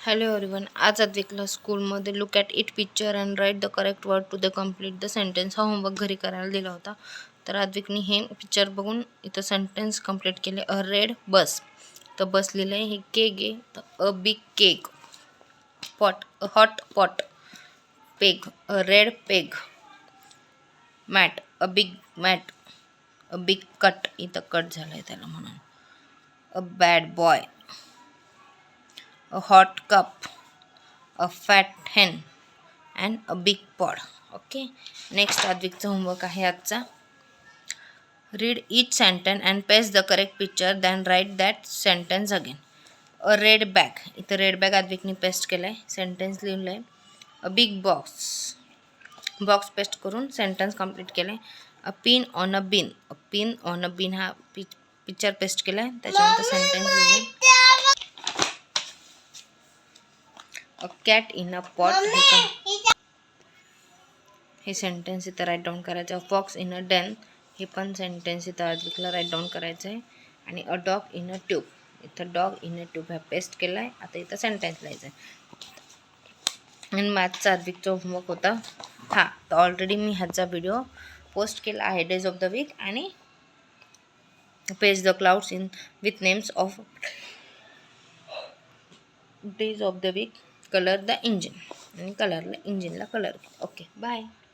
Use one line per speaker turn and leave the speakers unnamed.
Hello everyone. आज अद्विकला स्कूलमध्ये look at it picture and write the correct word to the complete the sentence हा homework घरी करायला दिला होता. तर अद्विकनी हे पिक्चर बघून इथं सेंटेन्स कंप्लीट केले. अ रेड बस, तर बस लिहिलं आहे. हे केक आहे, तर a big cake. Pot, a hot pot. Peg, a red peg. Mat, a big mat. A big cut, इथं कट झालं आहे त्याला म्हणून. A bad boy. A hot cup. A fat hen and a big pod. Okay, next अद्विकचा homework आहे आजचा. Read each sentence and paste the correct picture, then write that sentence again. A red bag, इथं red bag अद्विकने paste केलं आहे. Sentence लिहिलं आहे. A big box, box paste करून सेंटेन्स कंप्लीट केलं आहे. A pin on a bin, a pin on a bin हा पिक्चर पेस्ट केला आहे. त्याच्यानंतर सेंटेन्स लिहिलं आहे. A cat in a pot, हे सेंटेन्स इथं राईट डाऊन करायचं. A fox in a den, हे पण सेंटेन्स इथं अद्विकला राईट डाऊन करायचं आहे. आणि a dog in a tube, इथं डॉग इन अ ट्यूब हा पेस्ट केला आहे. आता इथं सेंटेन्स लिहायचं आहे. आणि मॅथचा अद्विकचा होमवर्क होता हा. तर ऑलरेडी मी ह्याचा व्हिडिओ पोस्ट केला आहे, डेज ऑफ द वीक. आणि page the clouds in with names of days of the week. Colour the engine, आणि इंजिनला कलर. Okay, bye.